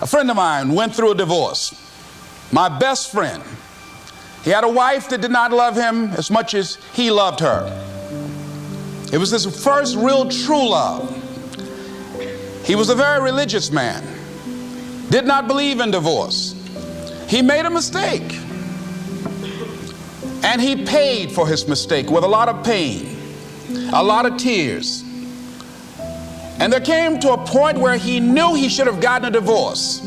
A friend of mine went through a divorce. My best friend. He had a wife that did not love him as much as he loved her. It was his first real true love. He was a very religious man. Did not believe in divorce. He made a mistake. And he paid for his mistake with a lot of pain, a lot of tears. And there came to a point where he knew he should have gotten a divorce.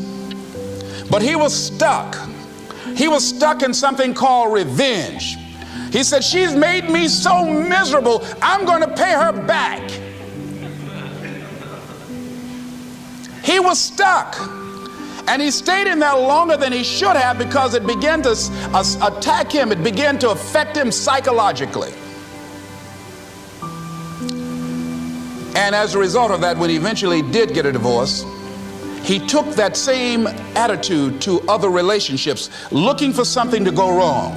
But he was stuck. He was stuck in something called revenge. He said, she's made me so miserable, I'm going to pay her back. He was stuck. And he stayed in there longer than he should have because it began to attack him. It began to affect him psychologically. And as a result of that, when he eventually did get a divorce, he took that same attitude to other relationships, looking for something to go wrong.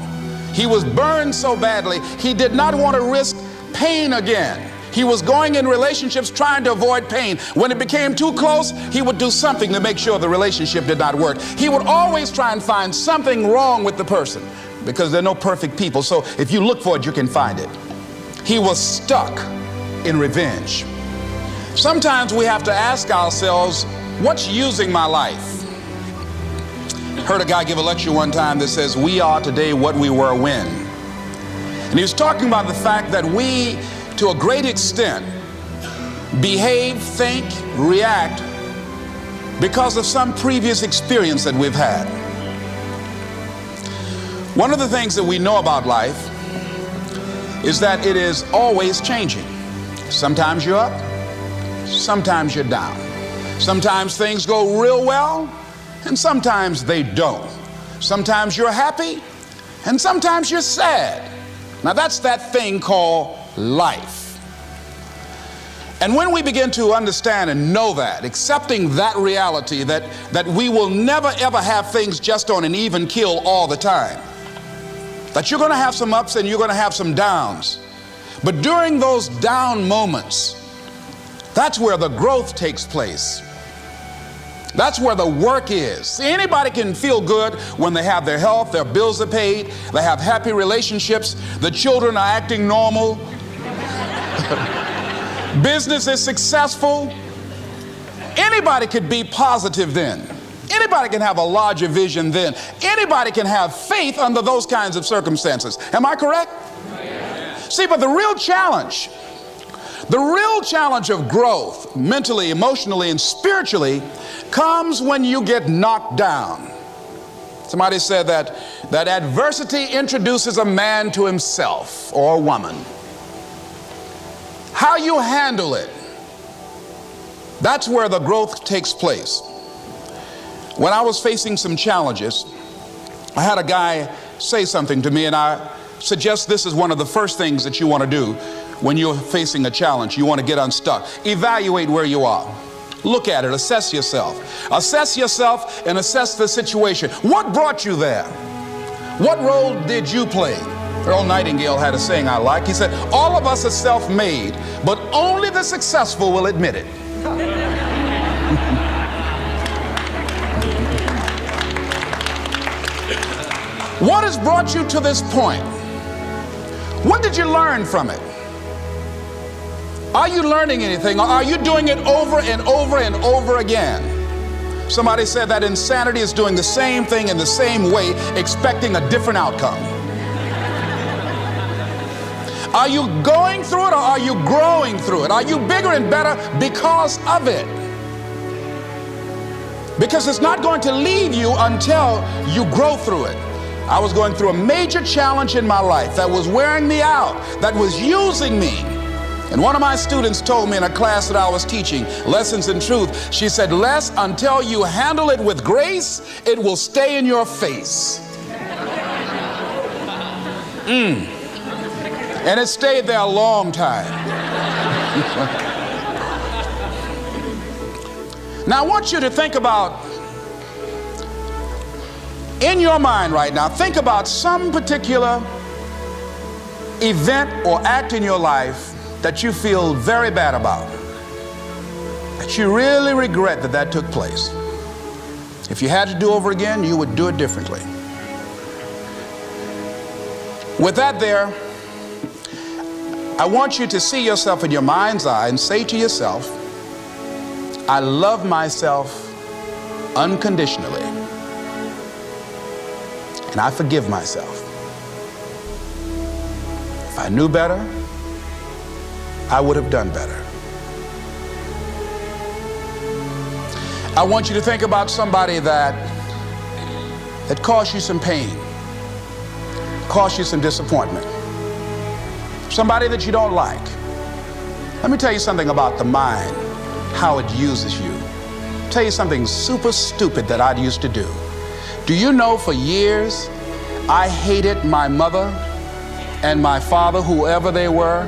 He was burned so badly, he did not want to risk pain again. He was going in relationships trying to avoid pain. When it became too close, he would do something to make sure the relationship did not work. He would always try and find something wrong with the person because there are no perfect people. So if you look for it, you can find it. He was stuck in revenge. Sometimes we have to ask ourselves, what's using my life? Heard a guy give a lecture one time that says, we are today what we were when. And he was talking about the fact that we, to a great extent, behave, think, react because of some previous experience that we've had. One of the things that we know about life is that it is always changing. Sometimes you're up, sometimes you're down. Sometimes things go real well, and sometimes they don't. Sometimes you're happy, and sometimes you're sad. Now that's that thing called life. And when we begin to understand and know that, accepting that reality that we will never ever have things just on an even keel all the time, that you're going to have some ups and you're going to have some downs, but during those down moments, that's where the growth takes place. That's where the work is. See, anybody can feel good when they have their health, their bills are paid, they have happy relationships, the children are acting normal, business is successful. Anybody could be positive then. Anybody can have a larger vision then. Anybody can have faith under those kinds of circumstances. Am I correct? Yes. See, but the real challenge of growth, mentally, emotionally, and spiritually, comes when you get knocked down. Somebody said that adversity introduces a man to himself or a woman. How you handle it, that's where the growth takes place. When I was facing some challenges, I had a guy say something to me, and I suggest this is one of the first things that you want to do when you're facing a challenge. You want to get unstuck. Evaluate where you are. Look at it. Assess yourself. Assess yourself and assess the situation. What brought you there? What role did you play? Earl Nightingale had a saying I like. He said, all of us are self-made, but only the successful will admit it. What has brought you to this point? What did you learn from it? Are you learning anything, or are you doing it over and over and over again? Somebody said that insanity is doing the same thing in the same way, expecting a different outcome. Are you going through it, or are you growing through it? Are you bigger and better because of it? Because it's not going to leave you until you grow through it. I was going through a major challenge in my life that was wearing me out, that was using me. And one of my students told me in a class that I was teaching, Lessons in Truth, she said, Les, until you handle it with grace, it will stay in your face. And it stayed there a long time. Now I want you to think about, in your mind right now, think about some particular event or act in your life that you feel very bad about, that you really regret that took place. If you had to do over again, you would do it differently. With that there, I want you to see yourself in your mind's eye and say to yourself, I love myself unconditionally, and I forgive myself. If I knew better, I would have done better. I want you to think about somebody that caused you some pain, caused you some disappointment, somebody that you don't like. Let me tell you something about the mind, how it uses you. I'll tell you something super stupid that I used to do. Do you know for years I hated my mother and my father, whoever they were,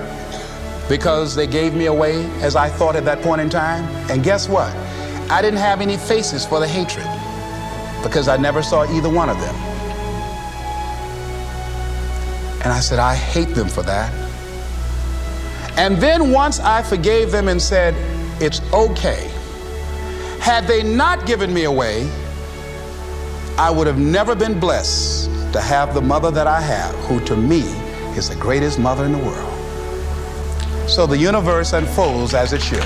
because they gave me away as I thought at that point in time? And guess what? I didn't have any faces for the hatred because I never saw either one of them. And I said, I hate them for that. And then once I forgave them and said, it's okay, had they not given me away, I would have never been blessed to have the mother that I have, who to me is the greatest mother in the world. So the universe unfolds as it should.